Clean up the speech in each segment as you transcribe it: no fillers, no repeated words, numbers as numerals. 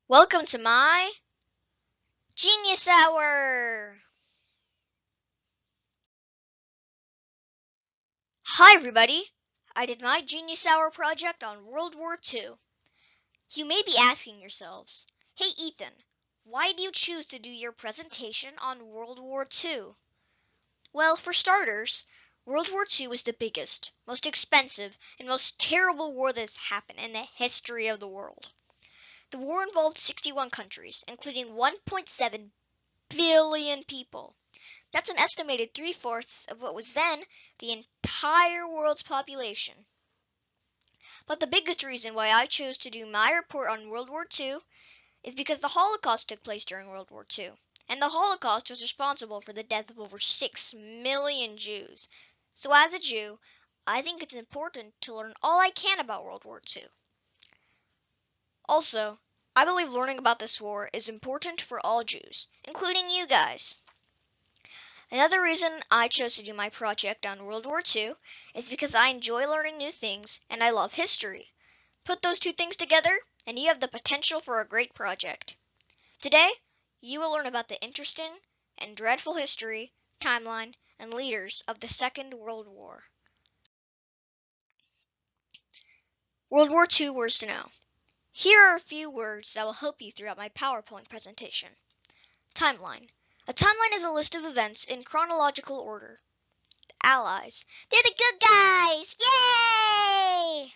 Welcome to my Genius Hour! Hi everybody! I did my Genius Hour project on World War II. You may be asking yourselves, hey Ethan, why do you choose to do your presentation on World War II? Well, for starters, World War II was the biggest, most expensive, and most terrible war that has happened in the history of the world. The war involved 61 countries, including 1.7 billion people. That's an estimated 3/4 of what was then the entire world's population. But the biggest reason why I chose to do my report on World War II is because the Holocaust took place during World War II, and the Holocaust was responsible for the death of over 6 million Jews. So as a Jew, I think it's important to learn all I can about World War II. Also, I believe learning about this war is important for all Jews, including you guys. Another reason I chose to do my project on World War II is because I enjoy learning new things and I love history. Put those two things together and you have the potential for a great project. Today, you will learn about the interesting and dreadful history, timeline, and leaders of the Second World War. World War II words to know. Here are a few words that will help you throughout my PowerPoint presentation. Timeline. A timeline is a list of events in chronological order. Allies. They're the good guys! Yay!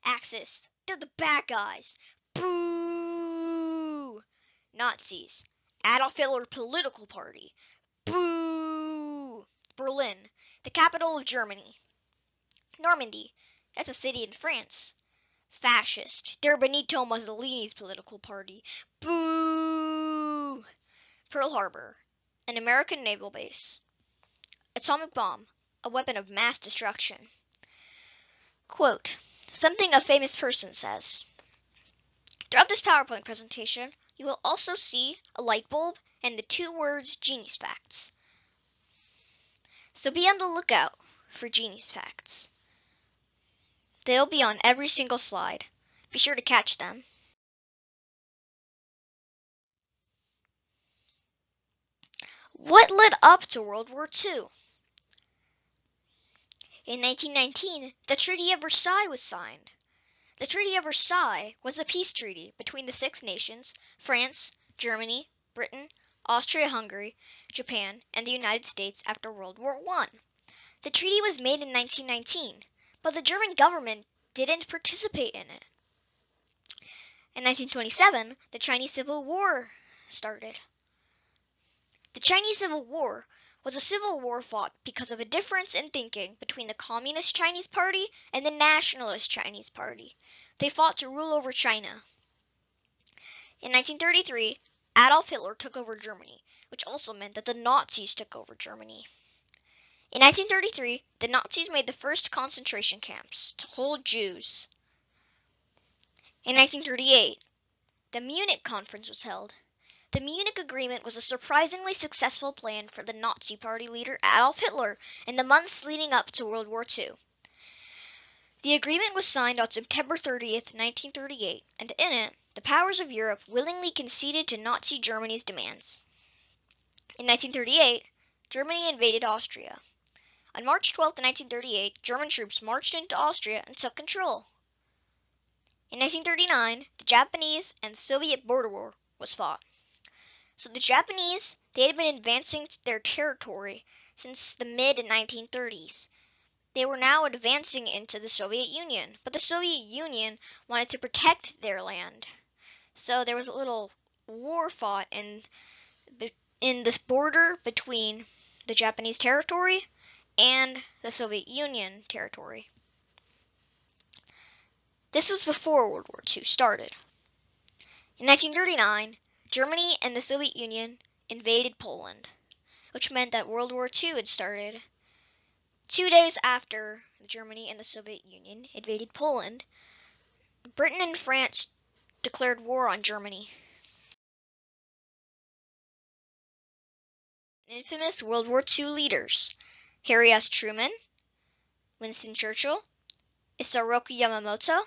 Axis. They're the bad guys. Boo! Nazis. Adolf Hitler political party. Boo! Berlin. The capital of Germany. Normandy. That's a city in France. Fascist. They're Benito Mussolini's political party. Boo! Pearl Harbor. An American naval base. Atomic bomb. A weapon of mass destruction. Quote, something a famous person says. Throughout this PowerPoint presentation, you will also see a light bulb and the two words Genius Facts. So be on the lookout for Genius Facts. They'll be on every single slide. Be sure to catch them. What led up to World War II? In 1919, the Treaty of Versailles was signed. The Treaty of Versailles was a peace treaty between the Six Nations, France, Germany, Britain, Austria-Hungary, Japan, and the United States after World War I. The treaty was made in 1919, but the German government didn't participate in it. In 1927, the Chinese Civil War started. The Chinese Civil War was a civil war fought because of a difference in thinking between the Communist Chinese Party and the Nationalist Chinese Party. They fought to rule over China. In 1933, Adolf Hitler took over Germany, which also meant that the Nazis took over Germany. In 1933, the Nazis made the first concentration camps to hold Jews. In 1938, the Munich Conference was held. The Munich Agreement was a surprisingly successful plan for the Nazi Party leader Adolf Hitler in the months leading up to World War II. The agreement was signed on September 30th, 1938, and in it, the powers of Europe willingly conceded to Nazi Germany's demands. In 1938, Germany invaded Austria. On March 12, 1938, German troops marched into Austria and took control. In 1939, the Japanese and Soviet border war was fought. So the Japanese, they had been advancing their territory since the mid-1930s. They were now advancing into the Soviet Union, but the Soviet Union wanted to protect their land. So there was a little war fought in this border between the Japanese territory and the Soviet Union territory. This was before World War II started. In 1939, Germany and the Soviet Union invaded Poland, which meant that World War II had started. 2 days after Germany and the Soviet Union invaded Poland, Britain and France declared war on Germany. Infamous World War II leaders: Harry S. Truman, Winston Churchill, Isoroku Yamamoto,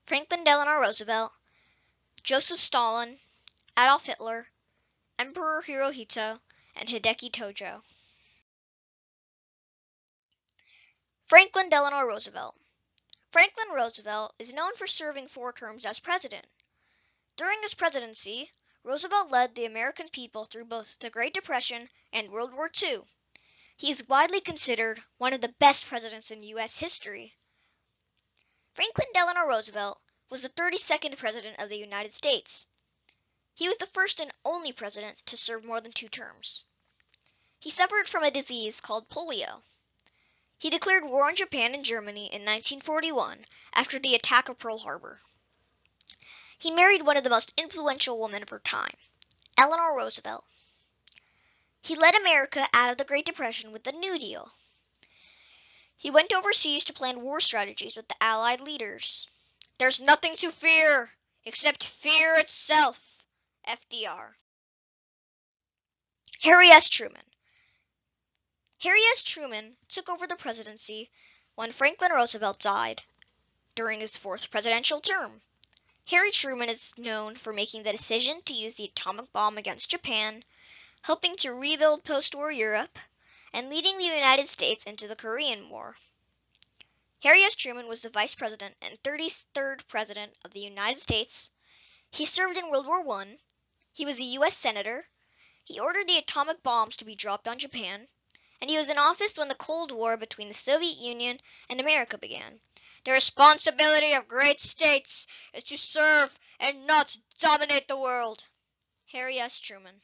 Franklin Delano Roosevelt, Joseph Stalin, Adolf Hitler, Emperor Hirohito, and Hideki Tojo. Franklin Delano Roosevelt. Franklin Roosevelt is known for serving 4 terms as president. During his presidency, Roosevelt led the American people through both the Great Depression and World War II. He is widely considered one of the best presidents in U.S. history. Franklin Delano Roosevelt was the 32nd President of the United States. He was the first and only president to serve more than 2 terms. He suffered from a disease called polio. He declared war on Japan and Germany in 1941 after the attack of Pearl Harbor. He married one of the most influential women of her time, Eleanor Roosevelt. He led America out of the Great Depression with the New Deal. He went overseas to plan war strategies with the Allied leaders. There's nothing to fear except fear itself, FDR. Harry S. Truman. Harry S. Truman took over the presidency when Franklin Roosevelt died during his 4th presidential term. Harry Truman is known for making the decision to use the atomic bomb against Japan, helping to rebuild post-war Europe, and leading the United States into the Korean War. Harry S. Truman was the Vice President and 33rd President of the United States. He served in World War I. He was a U.S. Senator. He ordered the atomic bombs to be dropped on Japan, and he was in office when the Cold War between the Soviet Union and America began. The responsibility of great states is to serve and not dominate the world. Harry S. Truman.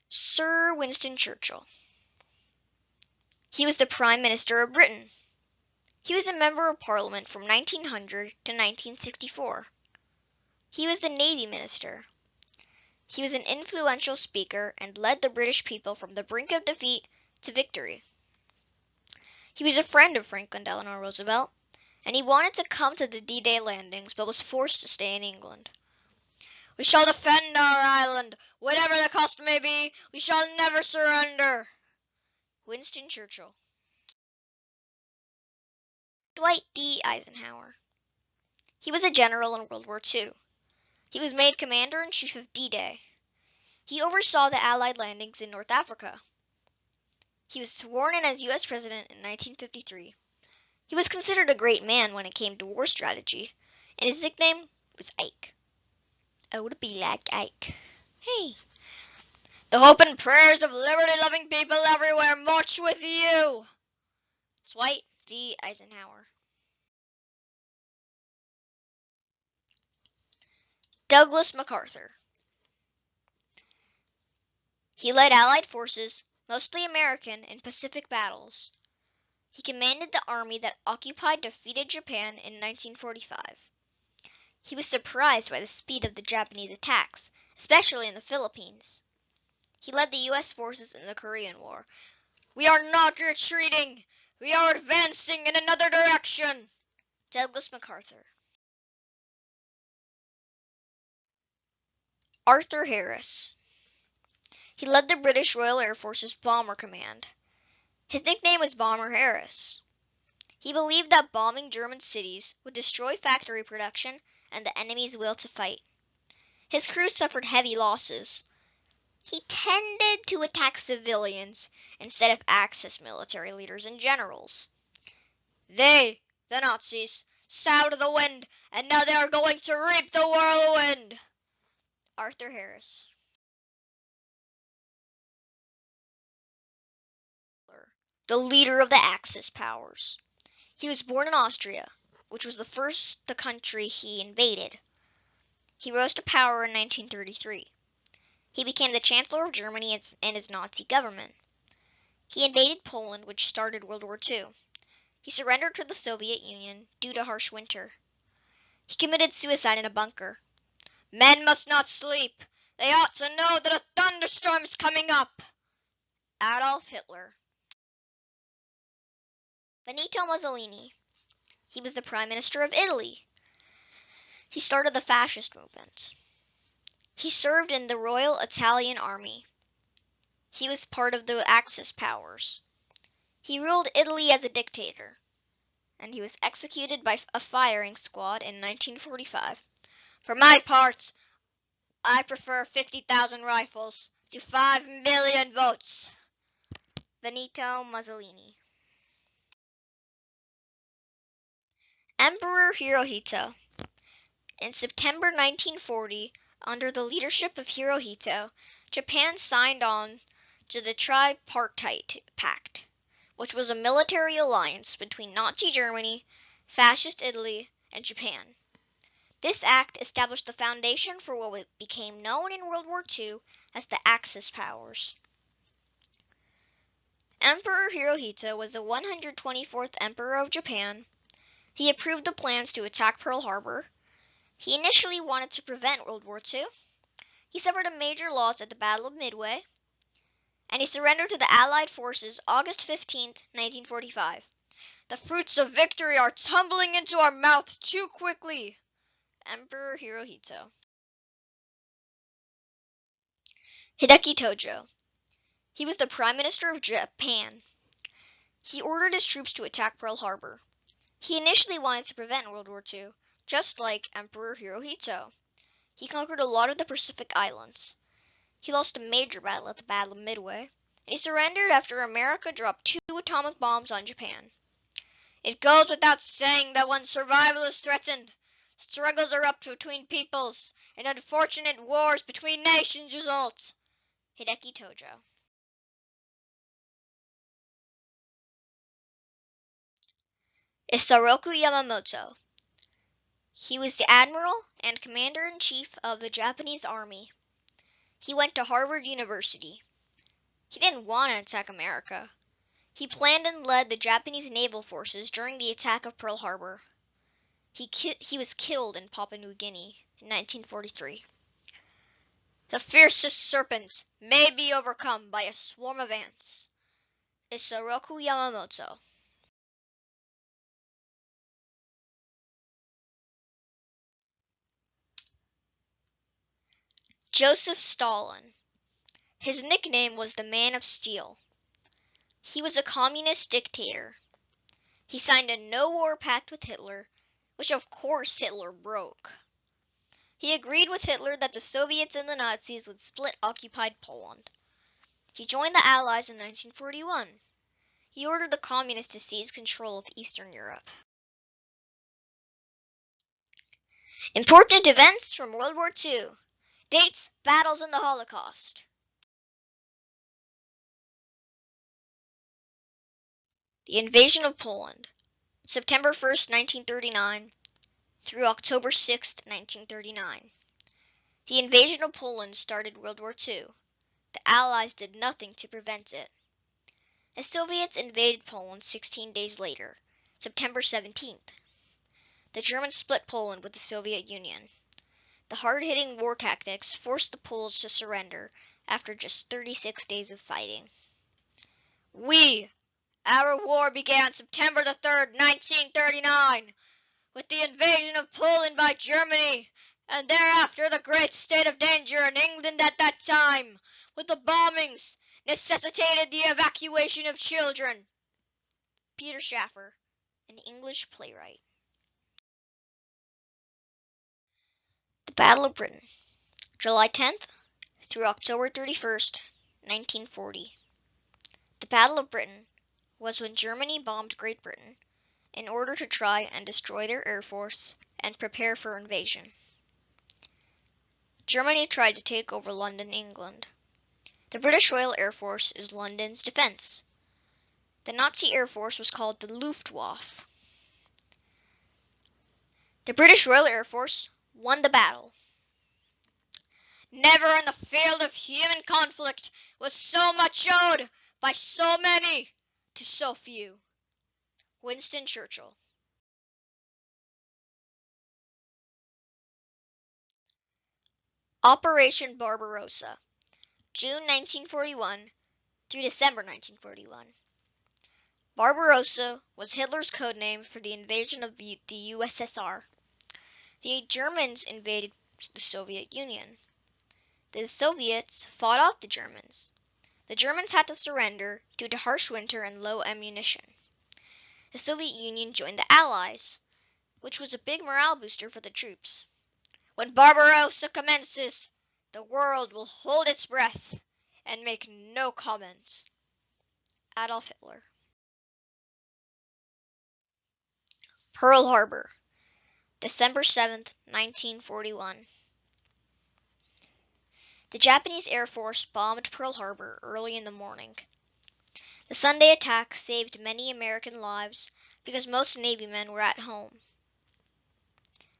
Sir Winston Churchill. He was the Prime Minister of Britain. He was a Member of Parliament from 1900 to 1964. He was the Navy Minister. He was an influential speaker and led the British people from the brink of defeat to victory. He was a friend of Franklin Delano Roosevelt, and he wanted to come to the D-Day landings but was forced to stay in England. We shall defend our island, whatever the cost may be. We shall never surrender. Winston Churchill. Dwight D. Eisenhower. He was a general in World War II. He was made Commander-in-Chief of D-Day. He oversaw the Allied landings in North Africa. He was sworn in as U.S. President in 1953. He was considered a great man when it came to war strategy, and his nickname was Ike. Oh, to be like Ike. Hey. The hope and prayers of liberty-loving people everywhere march with you. Dwight D. Eisenhower. Douglas MacArthur. He led Allied forces, mostly American, in Pacific battles. He commanded the army that occupied defeated Japan in 1945. He was surprised by the speed of the Japanese attacks, especially in the Philippines. He led the U.S. forces in the Korean War. We are not retreating. We are advancing in another direction. Douglas MacArthur. Arthur Harris. He led the British Royal Air Force's Bomber Command. His nickname was Bomber Harris. He believed that bombing German cities would destroy factory production and the enemy's will to fight. His crew suffered heavy losses. He tended to attack civilians instead of Axis military leaders and generals. They, the Nazis, sowed the wind, and now they are going to reap the whirlwind. Arthur Harris. The leader of the Axis powers. He was born in Austria, which was the country he invaded. He rose to power in 1933. He became the Chancellor of Germany and his Nazi government. He invaded Poland, which started World War II. He surrendered to the Soviet Union due to harsh winter. He committed suicide in a bunker. Men must not sleep. They ought to know that a thunderstorm is coming up. Adolf Hitler. Benito Mussolini. He was the Prime Minister of Italy. He started the fascist movement. He served in the Royal Italian Army. He was part of the Axis powers. He ruled Italy as a dictator, and he was executed by a firing squad in 1945. For my part, I prefer 50,000 rifles to 5 million votes. Benito Mussolini. Emperor Hirohito. In September 1940, under the leadership of Hirohito, Japan signed on to the Tripartite Pact, which was a military alliance between Nazi Germany, Fascist Italy, and Japan. This act established the foundation for what became known in World War II as the Axis powers. Emperor Hirohito was the 124th Emperor of Japan. He approved the plans to attack Pearl Harbor. He initially wanted to prevent World War II. He suffered a major loss at the Battle of Midway, and he surrendered to the Allied forces August 15, 1945. The fruits of victory are tumbling into our mouths too quickly. Emperor Hirohito. Hideki Tojo. He was the Prime Minister of Japan. He ordered his troops to attack Pearl Harbor. He initially wanted to prevent World War II, just like Emperor Hirohito. He conquered a lot of the Pacific Islands. He lost a major battle at the Battle of Midway, and he surrendered after America dropped 2 atomic bombs on Japan. It goes without saying that when survival is threatened, struggles erupt between peoples, and unfortunate wars between nations result. Hideki Tojo. Isoroku Yamamoto. He was the admiral and commander-in-chief of the Japanese army. He went to Harvard University. He didn't want to attack America. He planned and led the Japanese naval forces during the attack of Pearl Harbor. He was killed in Papua New Guinea in 1943. The fiercest serpent may be overcome by a swarm of ants. Isoroku Yamamoto. Joseph Stalin. His nickname was the Man of Steel. He was a communist dictator. He signed a no-war pact with Hitler, which of course Hitler broke. He agreed with Hitler that the Soviets and the Nazis would split occupied Poland. He joined the Allies in 1941. He ordered the Communists to seize control of Eastern Europe. Important events from World War II. Dates, battles, and the Holocaust. The invasion of Poland, September 1st, 1939 through October 6th, 1939. The invasion of Poland started World War II. The Allies did nothing to prevent it. The Soviets invaded Poland 16 days later, September 17th. The Germans split Poland with the Soviet Union. The hard-hitting war tactics forced the Poles to surrender after just 36 days of fighting. Our war began September the 3rd, 1939, with the invasion of Poland by Germany, and thereafter the great state of danger in England at that time, with the bombings, necessitated the evacuation of children. Peter Schaffer, an English playwright. The Battle of Britain, July 10th through October 31st, 1940. The Battle of Britain was when Germany bombed Great Britain in order to try and destroy their air force and prepare for invasion. Germany tried to take over London, England. The British Royal Air Force is London's defense. The Nazi Air Force was called the Luftwaffe. The British Royal Air Force won the battle. Never in the field of human conflict was so much owed by so many to so few. Winston Churchill. Operation Barbarossa, June 1941 through December 1941. Barbarossa was Hitler's code name for the invasion of the USSR. The Germans invaded the Soviet Union. The Soviets fought off the Germans. The Germans had to surrender due to harsh winter and low ammunition. The Soviet Union joined the Allies, which was a big morale booster for the troops. When Barbarossa commences, the world will hold its breath and make no comment. Adolf Hitler. Pearl Harbor, December 7th, 1941. The Japanese Air Force bombed Pearl Harbor early in the morning. The Sunday attack saved many American lives because most Navy men were at home.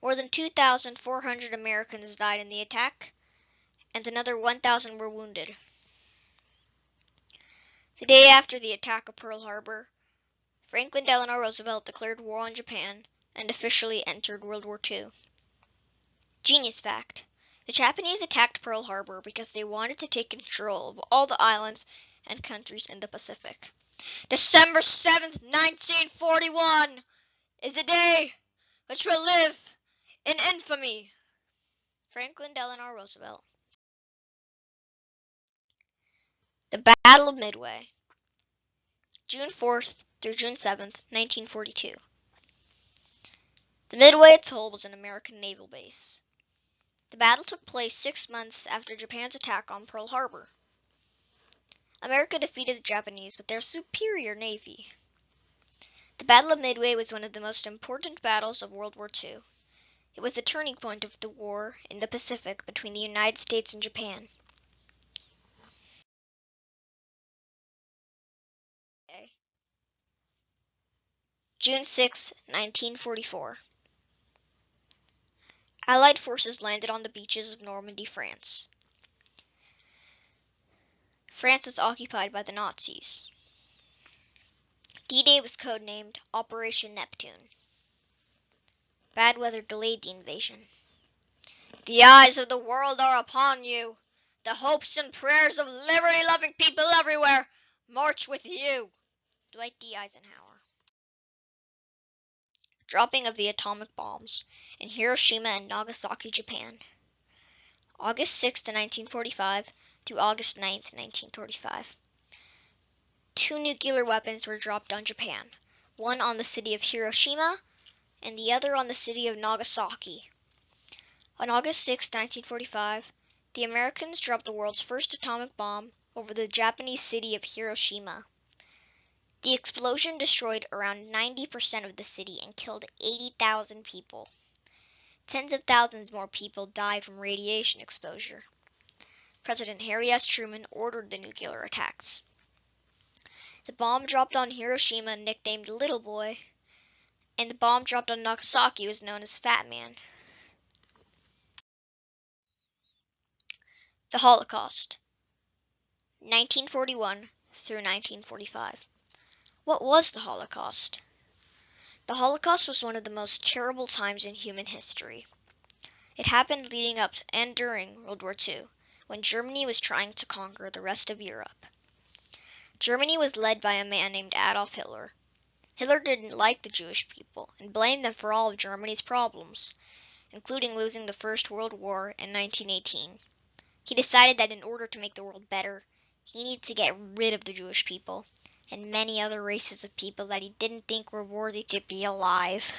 More than 2,400 Americans died in the attack, and another 1,000 were wounded. The day after the attack of Pearl Harbor, Franklin Delano Roosevelt declared war on Japan and officially entered World War II. Genius fact: the Japanese attacked Pearl Harbor because they wanted to take control of all the islands and countries in the Pacific. December 7th, 1941 is the day which will live in infamy. Franklin Delano Roosevelt. The Battle of Midway, June 4th through June 7th, 1942. The Midway Atoll was an American naval base. The battle took place 6 months after Japan's attack on Pearl Harbor. America defeated the Japanese with their superior navy. The Battle of Midway was one of the most important battles of World War II. It was the turning point of the war in the Pacific between the United States and Japan. June 6, 1944. Allied forces landed on the beaches of Normandy, France. France was occupied by the Nazis. D-Day was codenamed Operation Neptune. Bad weather delayed the invasion. The eyes of the world are upon you. The hopes and prayers of liberty-loving people everywhere march with you. Dwight D. Eisenhower. Dropping of the atomic bombs in Hiroshima and Nagasaki, Japan. August 6, 1945 to August 9, 1945. 2 nuclear weapons were dropped on Japan, one on the city of Hiroshima and the other on the city of Nagasaki. On August 6, 1945, the Americans dropped the world's first atomic bomb over the Japanese city of Hiroshima. The explosion destroyed around 90% of the city and killed 80,000 people. Tens of thousands more people died from radiation exposure. President Harry S. Truman ordered the nuclear attacks. The bomb dropped on Hiroshima, nicknamed Little Boy, and the bomb dropped on Nagasaki was known as Fat Man. The Holocaust, 1941 through 1945. What was the Holocaust? The Holocaust was one of the most terrible times in human history. It happened leading up and during World War II, when Germany was trying to conquer the rest of Europe. Germany was led by a man named Adolf Hitler. Hitler didn't like the Jewish people and blamed them for all of Germany's problems, including losing the First World War in 1918. He decided that in order to make the world better, he needed to get rid of the Jewish people and many other races of people that he didn't think were worthy to be alive.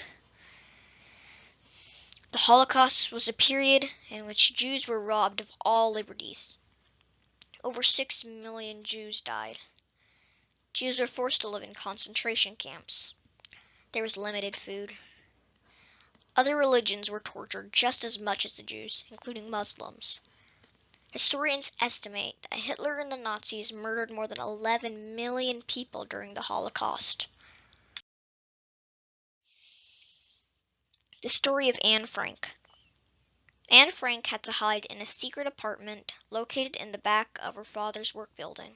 The Holocaust was a period in which Jews were robbed of all liberties. Over 6 million Jews died. Jews were forced to live in concentration camps. There was limited food. Other religions were tortured just as much as the Jews, including Muslims. Historians estimate that Hitler and the Nazis murdered more than 11 million people during the Holocaust. The story of Anne Frank. Anne Frank had to hide in a secret apartment located in the back of her father's work building.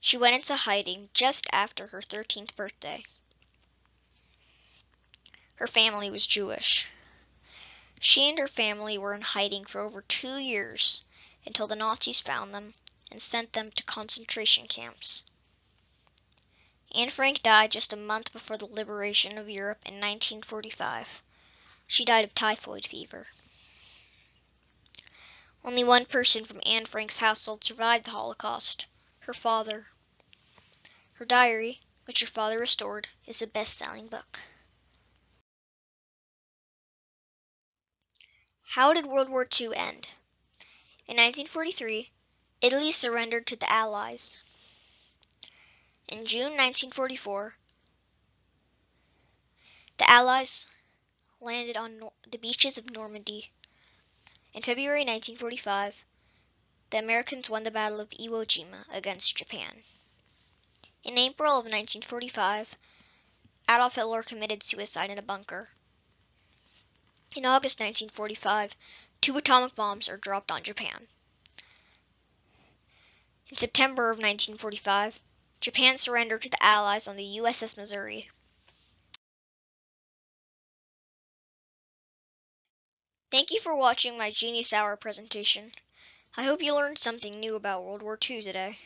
She went into hiding just after her 13th birthday. Her family was Jewish. She and her family were in hiding for over 2 years until the Nazis found them and sent them to concentration camps. Anne Frank died just a month before the liberation of Europe in 1945. She died of typhoid fever. Only one person from Anne Frank's household survived the Holocaust, her father. Her diary, which her father restored, is a best-selling book. How did World War II end? In 1943, Italy surrendered to the Allies. In June 1944, the Allies landed on the beaches of Normandy. In February 1945, the Americans won the Battle of Iwo Jima against Japan. In April of 1945, Adolf Hitler committed suicide in a bunker. In August 1945, 2 atomic bombs are dropped on Japan. In September of 1945, Japan surrendered to the Allies on the USS Missouri. Thank you for watching my Genius Hour presentation. I hope you learned something new about World War II today.